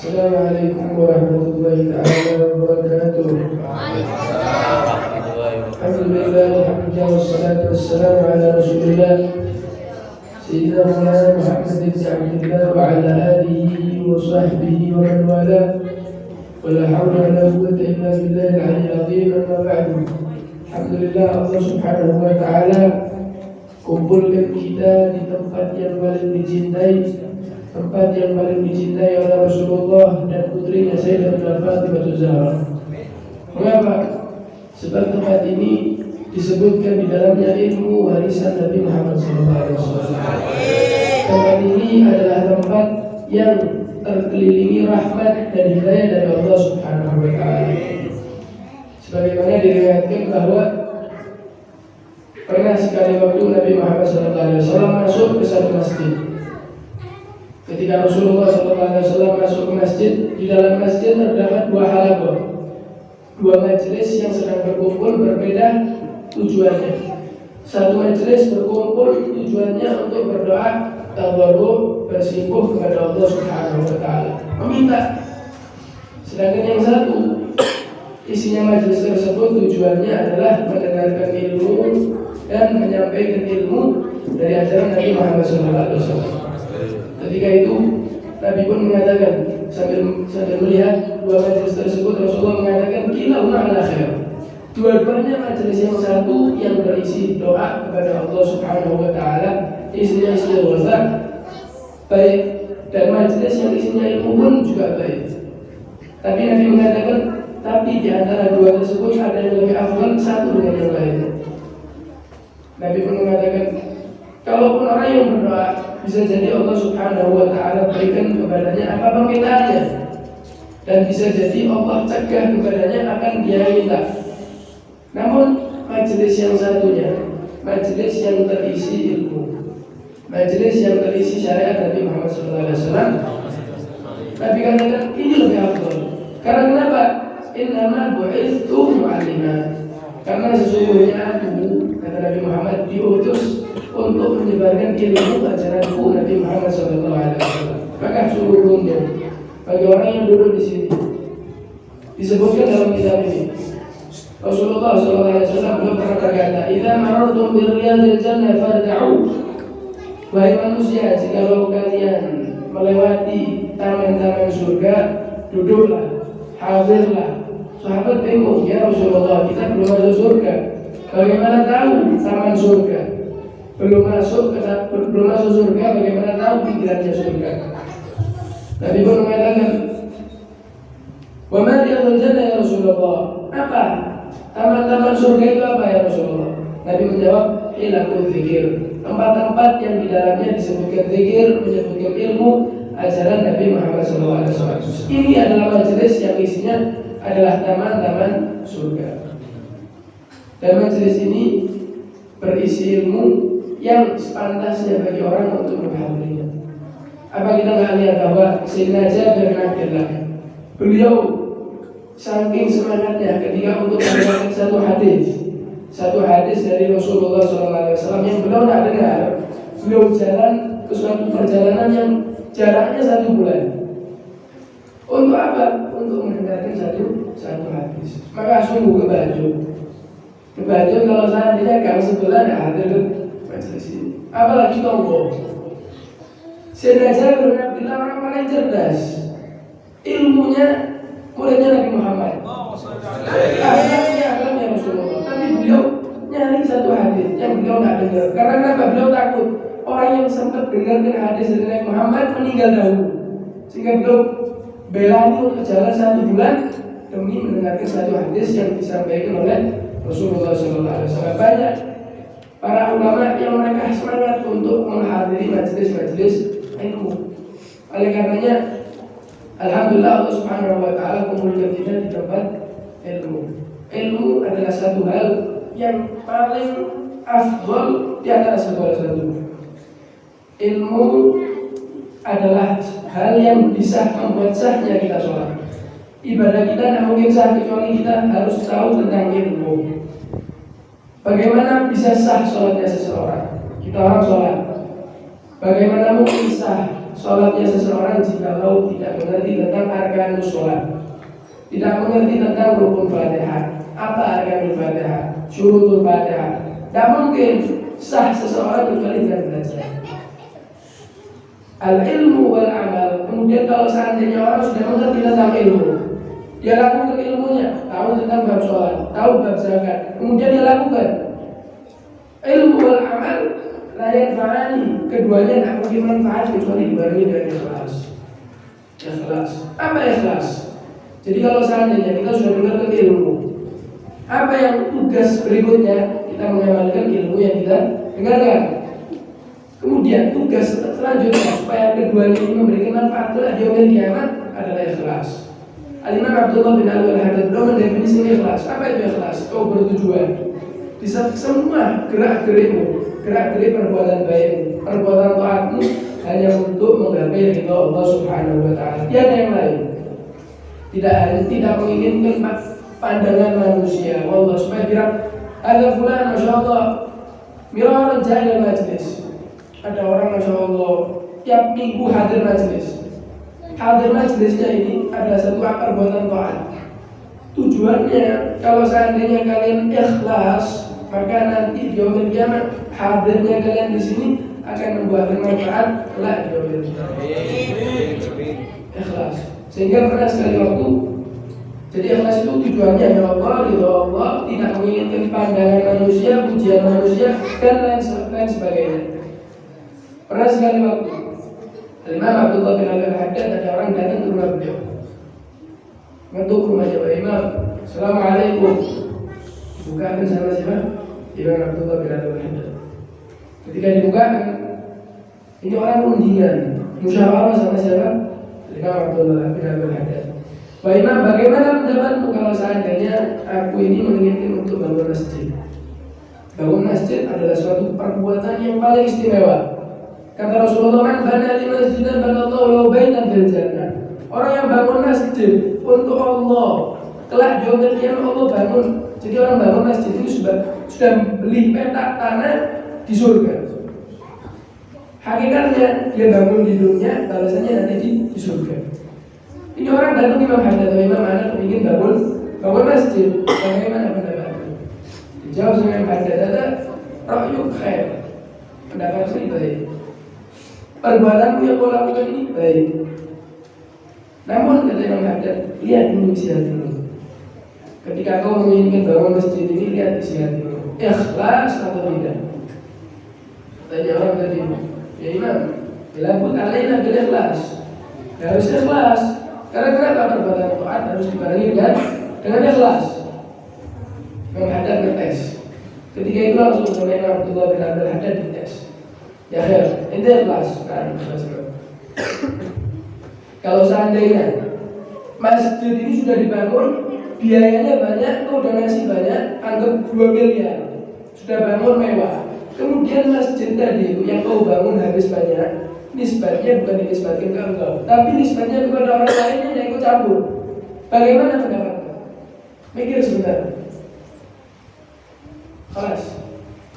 Assalamualaikum warahmatullahi ta'ala wabarakatuh. Alhamdulillah, alhamdulillah, wassalatu wassalamu ala rasulillah Sayyidina Muhammad ibn Abdillah wa ala alihi wa sahbihi wa man wala wa la hawla wa la quwwata illa billahi al-'aliyyil 'azim. Amma ba'du. Alhamdulillah, Allah subhanahu wa ta'ala kumpulkan kita di tempat yang paling dicintai, tempat yang paling dicintai oleh Rasulullah dan putrinya Sayyidatina Fatimah Zahra. Mengapa? Sebab tempat ini disebutkan di dalamnya ilmu warisan Nabi Muhammad SAW. Tempat ini adalah tempat yang terkelilingi rahmat dan hidayah dari Allah Subhanahu wa Ta'ala. Sebagaimana diriwayatkan bahwa pernah sekali waktu Nabi Muhammad SAW masuk ke satu masjid. Ketika Rasulullah SAW masuk ke masjid, di dalam masjid terdapat dua halaqah, dua majelis yang sedang berkumpul berbeda tujuannya. Satu majelis berkumpul tujuannya untuk berdoa, tawadhu, bersimpuh kepada Allah Subhanahu wa Ta'ala, meminta. Sedangkan yang satu, isinya majelis tersebut tujuannya adalah mendengarkan ilmu dan menyampaikan ilmu dari ajaran Nabi Muhammad SAW. Ketika itu Nabi pun mengatakan sambil melihat dua majelis tersebut, Rasulullah mengatakan kilahuma ala khair. Dua-duanya majelis yang satu yang berisi doa kepada Allah Subhanahu wa Ta'ala, isinya istighfar, baik, dan majelis yang isinya ilmu pun juga baik. Tapi Nabi mengatakan, tapi di antara dua tersebut ada yang lebih afdal satu dengan yang lain. Nabi pun mengatakan, kalaupun orang yang berdoa, bisa jadi Allah Subhanahu wa Ta'ala berikan kepadanya apa permintaannya, dan bisa jadi Allah cegah kepadanya akan dia minta. Namun majelis yang satunya, majelis yang terisi ilmu, majelis yang terisi syariat Nabi Muhammad SAW, Nabi katakan ini lebih afdal. Karena kenapa? Innama bu'ithu mu'allimah. Karena sesungguhnya aku, kata Nabi Muhammad, diutus untuk menyebarkan ilmu ajaranku Nabi Muhammad SAW. Maka seluruhnya bagi orang yang duduk di sini disebutkan dalam kitab ini, Rasulullah SAW belum pernah berkata, "Idza marartum bi riyadil jannah farda'u." Wahai manusia, jikalau kalian melewati taman-taman surga, duduklah, hadirlah. Sahabat bingung, ya Rasulullah, kita belum masuk surga. Bagaimana tahu taman surga? Belum masuk surga, bagaimana tahu pikirannya surga? Nabi pun mengatakan, wa ma riyadul jannah ya Rasulullah. Apa? Taman-taman surga itu apa ya Rasulullah? Nabi menjawab, hilakul zikir. Tempat-tempat yang di dalamnya disebutkan zikir, menyebutkan ilmu ajaran Nabi Muhammad SAW. Ini adalah majelis yang isinya adalah taman-taman surga. Dan majelis ini berisi ilmu yang sepantasnya bagi orang untuk menghadirinya. Apa kita nggak lihat bahwa Sayyidina Jabir bin Abdillah, beliau saking semangatnya ketika untuk mendengarkan satu hadis dari Rasulullah SAW yang beliau tidak dengar, beliau jalan ke suatu perjalanan yang jaraknya 1 bulan. Untuk apa? Untuk mendengarkan satu hadis. Maka sungguh kebaju kalau seandainya kami sebulan hadir majelis ini. Apalagi tombol. Sayyidina Jabir bin Abdillah orang paling cerdas. Ilmunya muridnya Nabi Muhammad. Akhirnya Rasulullah. Tapi beliau nyari satu hadis yang beliau tidak dengar. Karena kenapa? Beliau takut orang yang sempat dengarkan hadis dari Nabi Muhammad meninggal dahulu. Sehingga beliau belani untuk jalan 1 bulan demi mendengarkan satu hadis yang disampaikan oleh Rasulullah SAW. Banyak para ulama yang mereka semangat untuk menghadiri majelis-majelis ilmu. Oleh karenanya, alhamdulillah Allah Subhanahu wa Ta'ala kumpulkan kita di tempat ilmu. Ilmu adalah satu hal yang paling afdal di antara segala sesuatu. Ilmu adalah hal yang bisa membuat sahnya kita sholat. Ibadah kita tidak mungkin sah kecuali kita harus tahu tentang ilmu. Bagaimana bisa sah sholatnya seseorang? Kita orang sholat, bagaimana mungkin sah sholatnya seseorang jikalau tidak mengerti tentang arkanus sholat, tidak mengerti tentang rukun Fatihah, apa arkanul Fatihah, syurutul Fatihah. Tidak mungkin sah seseorang kecuali dengan belajar. Al-ilmu wal amal. Kemudian kalau seandainya orang sudah mengerti tentang ilmu, dia lakukan ilmunya, tahu tentang bab sholat, tahu bab zakat, kemudian dia lakukan. Ilmu wal amal layan fa'ani, keduanya tidak mungkin manfaat kecuali dibarengi dengan ikhlas. Ikhlas. Apa ikhlas? Jadi kalau seandainya kita sudah mengerti ilmu, apa yang tugas berikutnya? Kita mengamalkan ilmu yang kita dengarkan. Kemudian tugas selanjutnya supaya keduanya ini memberikan manfaat di yaumil kiamat adalah ikhlas. Al-Imam Abdullah bin Al-Haddad mendefinisi ikhlas. Apa itu ikhlas? Kau bertujuan di semua gerak-gerikmu, gerak-gerik perbuatan baikmu, perbuatan taatmu hanya untuk menggapai ridha Allah Subhanahu wa taala. Tiada yang lain. Tidak menginginkan pandangan manusia. Allah supaya bilang ada fulan masyaallah miraran jahil majlis. Ada orang Masya Allah tiap minggu hadir majlis. Hadir majlisnya ini adalah satu perbuatan taat. Tujuannya kalau seandainya kalian ikhlas, maka nanti di yaumil kiamat hadirnya kalian di sini akan membuat manfaat kelak di yaumil kiamat. Ikhlas. Sehingga pernah sekali waktu, jadi ikhlas itu tujuannya ya Allah, ridha Allah, tidak menginginkan pandangan manusia, pujian manusia dan lain sebagainya. Pernah sekali waktu Imam Abdullah bin Al-Haddad ada orang datang ke rumah beliau, ngetuk rumahnya Pak Imam, Assalamualaikum. Bukakan sama siapa? Imam Abdullah bin Al-Haddad. Ketika dibukakan, ini orang rundingan, musyawarah sama siapa? Imam Abdullah bin Al-Haddad. Pak Imam, bagaimana pendapatmu kalau seandainya aku ini menginginkan untuk bangun masjid? Bangun masjid adalah suatu perbuatan yang paling istimewa. Kata Rasulullah, man bana li masjidan banallahu lahu baitan fil jannah. Orang yang bangun masjid untuk Allah, kelak di yaumil kiamat Allah bangun. Jadi orang bangun masjid itu sudah beli petak tanah di surga. Hakikatnya dia bangun di dunia, balasannya nanti di surga. Ini orang datang Imam Haddad atau Imam Anak ingin bangun masjid. Bagaimana pendapatnya? Dijawab sama Imam Haddad, ada ra'yuk khair. Pendapat saya baik. Perbuatanmu yang kau lakukan ini baik. Namun kata Imam Haddad, lihat dulu isi hatimu. Ketika kau menginginkan bangun masjid ini, lihat isi hatimu. Ikhlas atau tidak? Tanya orang tadi, ya Imam, bilabut alaina bil ikhlas. Harus ikhlas. Karena kenapa perbuatan taat harus dibarengi dengan ikhlas. Imam Haddad ngetes. Ketika itu langsung sama Imam Abdullah bin Al-Haddad dites. Ya khair, ente ikhlas. Nah, ikhlas. Kalau seandainya masjid ini sudah dibangun, biayanya banyak, kau donasi banyak, anggap 2 miliar. Sudah bangun mewah. Kemudian masjid tadi yang kau bangun habis banyak, nisbatnya bukan dinisbatkan ke engkau, tapi nisbatnya kepada orang lain yang ikut campur. Bagaimana pendapatmu? Mikir sebentar. Kelas,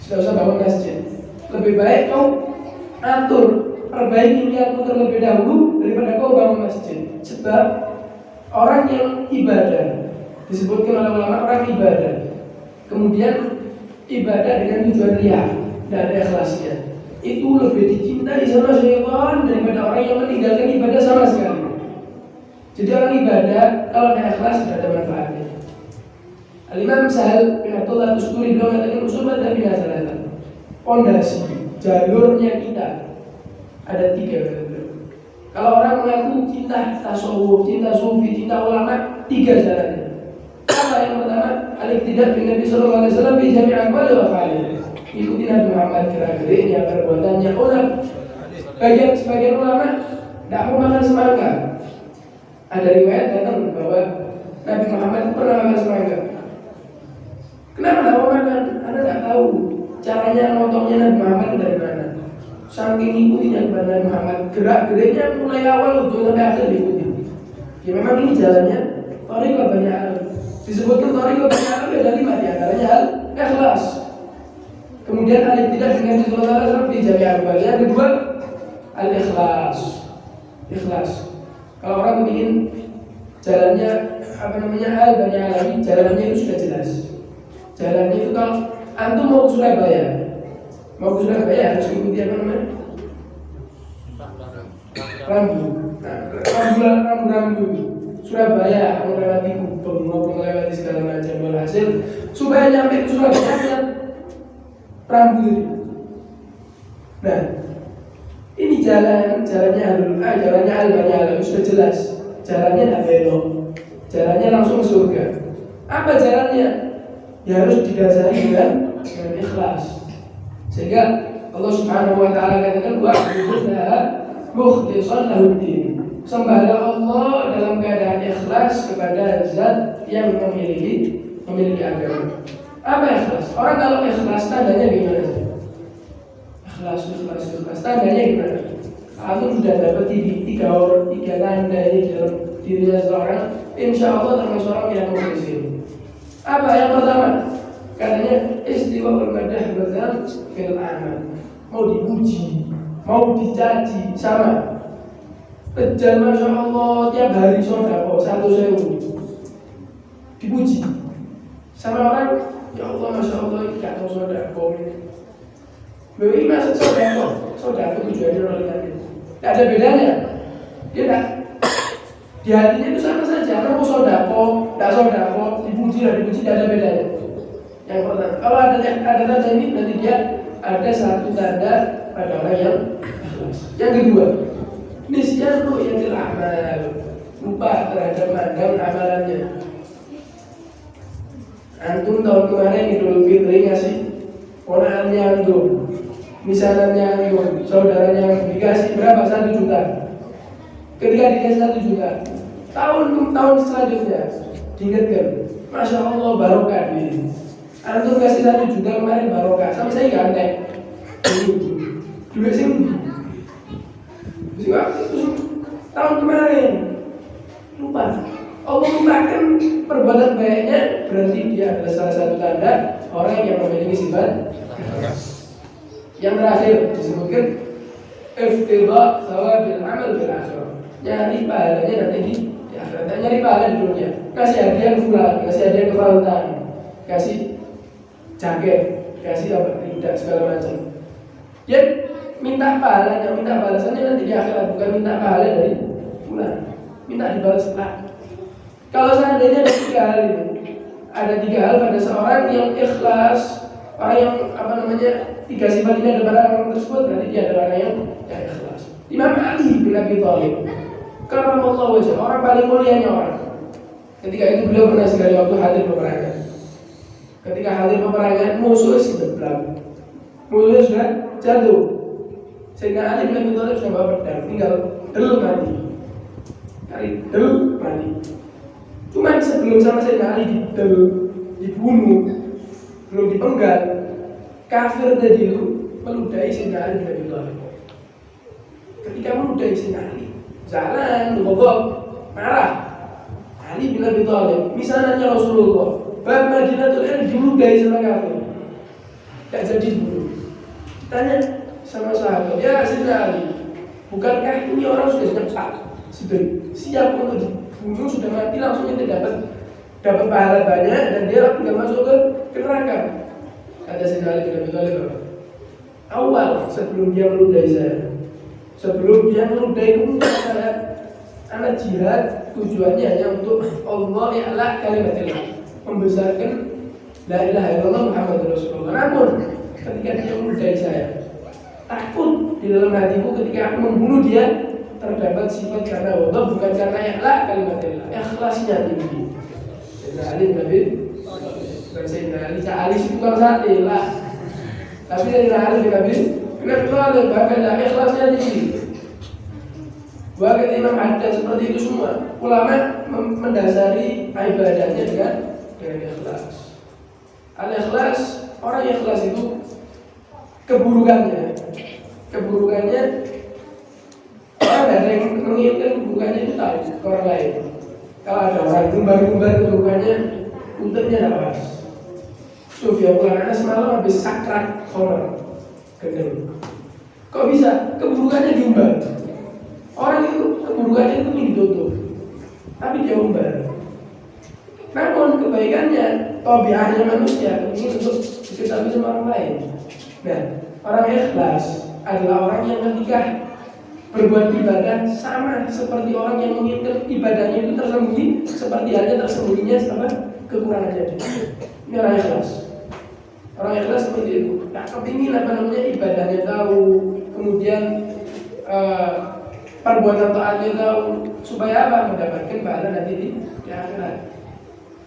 sudah usah bangun masjid. Lebih baik kau atur, perbaiki niatmu terlebih dahulu daripada kau bangun masjid. Sebab orang yang ibadah disebutkan oleh ulama orang ibadah, kemudian ibadah dengan tujuan riya dan ikhlasnya, itu lebih dicintai sama syaitan daripada orang yang meninggalkan ibadah sama sekali. Jadi orang ibadah kalau tidak ikhlas tidak ada manfaatnya. Al-Imam Sahal bin Abdullah Tusturi beliau mengatakan usul madzhab nasalatan. Pondasi jalurnya kita ada 3. Kalau orang mengaku cinta tasawuf, cinta sufi, cinta ulama, 3 jalannya. Apa yang pertama? Al-iqtidah bin Nabi sallallahu alaihi wasallam bi jami' aqwali wa af'alihi. Ikuti Nabi Muhammad gerak-geriknya, perbuatannya. Sebagian ulama tidak mau makan semangka. Ada riwayat datang bahwa Nabi Muhammad pernah makan semangka. Kenapa tidak mau makan? Anda tidak tahu caranya motongnya Nabi Muhammad dari mana. Saking ikutinya kepada Nabi Muhammad, gerak-geriknya mulai awal ujung sampai akhir diikuti. Ya memang ini jalannya thariqah Bani Adam. Disebutkan thariqah Bani Adam ada 5 di antaranya ikhlas. Kemudian al-iqtidah dengan Rasulullah SAW di jami' aqwali. Yang kedua al-ikhlas. ikhlas. Kalau orang ingin jalannya Al-Bani Alawi, jalannya itu sudah jelas. Jalannya itu kalau antum mau ke Surabaya harus ikuti rambu Surabaya, melewati Gubeng, melewati segala macam. Berhasil supaya nyampe ke Surabaya rambu. Nah, ini jalannya Al-Bani Alawi sudah jelas. Jalannya tidak belok, jalannya langsung ke surga. Apa jalannya? Ya harus didasari dengan ikhlas. Sehingga Allah Subhanahu wa taala katakan wa'budullaha mukhlishan lahuddin. Sembahlah Allah dalam keadaan ikhlas kepada zat yang memiliki agama. Apa ikhlas? Orang kalau ikhlas tandanya gimana? Ikhlas tandanya gimana? Aku sudah dapat tiga tanda ini dalam dirinya seorang, insya Allah termasuk orang yang mukhlis. Apa yang pertama? Katanya istiwa bermadah berzam fil amal. Mau dipuji, mau dicaci, sama. Kejam, masya Allah, tiap hari sodako 1.000 dipuji sama orang, ya Allah, masya Allah, ini gak tahu sodako. Ini maksud sodako tujuannya orang. Tidak ada bedanya. Dia tidak, di hatinya itu sama saja. Kalau sodako, tidak sodako, dipuji, tidak ada bedanya. Yang pertama, kalau ada tanda ini, nanti dia ada satu tanda pada orang yang ikhlas. Yang kedua, nisyan ru'yatil amal, lupa terhadap mandang amalannya. Antum tahun kemarin Idul Fitri ngasih ponakannya antum, misalnya antum, saudaranya dikasih berapa? 1 juta. Ketika dikasih 1 juta, tahun selanjutnya diingatkan, masya Allah barokah ini. Antum kasih 1 juta kemarin barokah, sama saya nggak aneh. Dulu sih. Tahun kemarin lupa. Allah lupakan perbuatan baiknya, berarti dia adalah salah satu tanda orang yang memiliki sifat. Yang terakhir disebutkan iftidha thawabil amal fil akhirah. Nyari pahalanya nanti di akhirat. Nyari pahala di dunia. Kasih hadiah fulan, kasih hadiah kevaltan, kasih jaket, kasih apa? Tidak segala macam. Dia minta pahalanya, minta balasannya nanti di akhirat, bukan minta pahala dari fulan, minta dibalas kelak. Kalau seandainya ada 3 hal pada seorang yang ikhlas, orang yang tiga sifat ini ada pada orang tersebut, berarti dia adalah orang yang ikhlas. Imam Ali bin Abi Thalib, karramallahu wajhahu, orang paling mulianya orang. Ketika itu beliau pernah sekali waktu hadir peperangan. Ketika hadir peperangan, musuhnya sudah berlalu, musuhnya sudah jatuh. Sayyidina Ali bin Abi Thalib sudah bawa pedang, tinggal mati. Cuman sebelum sama Sayyidina Ali dibunuh, belum dipenggal, kafir tadi itu meludahi Sayyidina Ali bin Abi Thalib. Ketika meludahi Sayyidina Ali, jalan, ngobok, marah. Ali bin Abi Thalib, misalnya Rasulullah, bab Madinatul Ilm diludahi sama kafir, tidak jadi dibunuh. Tanya sama sahabat, ya Sayyidina Ali, bukankah ini orang sudah sudah siap untuk dibunuh, sudah mati, langsung itu dapat pahala banyak dan dia tidak masuk ke neraka. Ada Sayyidina Ali bin Abi Thalib, awal sebelum dia meludahi saya, sebelum dia meludahi saya, anak jihad tujuannya hanya untuk Allah ya'la kalimatillah, membesarkan la ilaha illallah Muhammadur Rasulullah. Namun ketika dia meludahi saya, takut di dalam hatiku ketika aku membunuh dia terdapat sifat karena Allah, bukan karena ya'la kalimatillah. Ikhlasnya tinggi. Sayyidina Ali bin Abi Thalib, Sayyidina Ali itu bukan sate lah, tapi Sayyidina Ali bin Abi Thalib bahkan ikhlasnya tinggi. Bahkan Imam Haddad seperti itu semua. Ulama mendasari ibadahnya dengan ikhlas. Al-ikhlas, orang yang ikhlas itu keburukannya orang ada yang menginginkan keburukannya itu tahu ke orang lain. Kalau ada orang gumbar keburukannya, untuknya tidak pas. Sufyan bin Anas semalam habis sakrat khamr, gendeng. Kok bisa keburukannya diumbar? Orang itu keburukannya itu ditutup, tapi dia umbar. Namun kebaikannya, tabiatnya manusia ingin untuk diketahui sama orang lain. Nah, orang ikhlas adalah orang yang ketika berbuat ibadah sama seperti orang yang menginginkan ibadahnya itu tersembunyi, seperti halnya tersembunyinya sama kekurangannya. Ini orang ikhlas. Orang ikhlas seperti itu. Nah, kepingin ibadahnya tahu, kemudian perbuatan taatnya tahu, supaya apa? Mendapatkan pahala nanti di akhirat.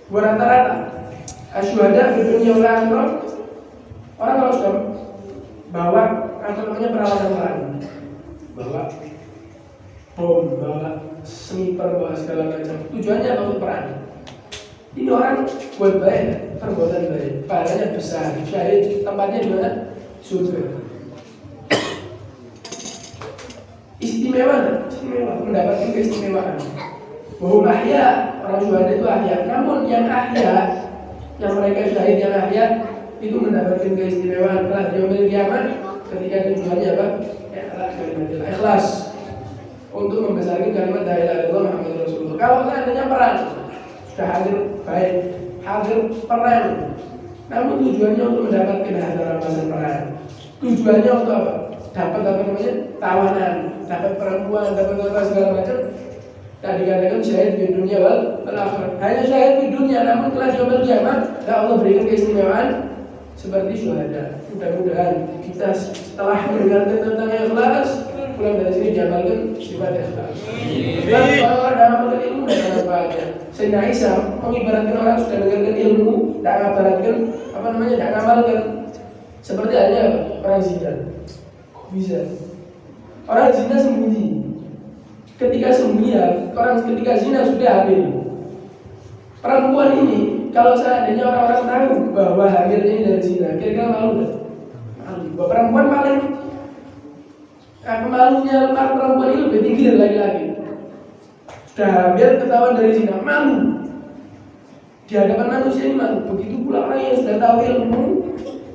Rata-rata asyhada di dunia wal akhirah, orang kalau sudah bawa peralatan perang, bawa bom, bawa sniper, bawa segala macam, tujuannya apa? Untuk perang. Ini orang buat baik, perbuatan baik, pahalanya besar, syahid, tempatnya di mana? Surga. Istimewa, mendapatkan keistimewaan. Bahwa ahya, orang syuhada itu ahya. Namun yang ahya, yang mereka syahid yang ahya itu mendapatkan keistimewaan telah yaumil kiamat ketika tujuannya apa? Ikhlas untuk membesarkan kalimat la ilaha illallah Muhammadur Rasulullah. Kalau seandainya perang sudah hadir baik, hadir perang, namun tujuannya untuk mendapatkan hasil rampasan perang. Tujuannya untuk apa? Dapat tawanan, dapat perempuan, dapat segala macam. Tadi dikatakan syahid di dunia wal akhirah. Hanya syahid di dunia, namun kelak yaumil kiamat Allah berikan keistimewaan seperti syuhada. Mudah-mudahan kita setelah mendengarkan tentang ikhlas, pulang dari sini diamalkan sifat ikhlas. Dan kalau ada amalkan ilmu dan manfaatnya. Sayyidina Isa mengibaratkan orang sudah dengarkan ilmu, tidak mengibaratkan tidak ngamalkan. Seperti halnya orang zina. Kok bisa? Orang zina sembunyi. Ketika ketika zina sudah hamil. Perempuan ini, kalau seandainya orang-orang tahu bahwa hamil ini dari zina, kira-kira malu nggak? Malu. Bahwa perempuan paling malunya perempuan ini lebih tinggi dari laki-laki. Sudah hamil ketahuan dari zina, malu. Di hadapan manusia ini malu. Begitu pula orang yang sudah tahu ilmu,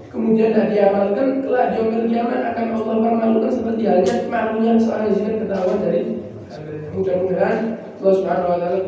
kemudian tidak diamalkan, kelak di yaumil kiamat akan Allah permalukan seperti halnya malunya seorang zina ketahuan dari. Mudah-mudahan Allah Subhanahu wa taala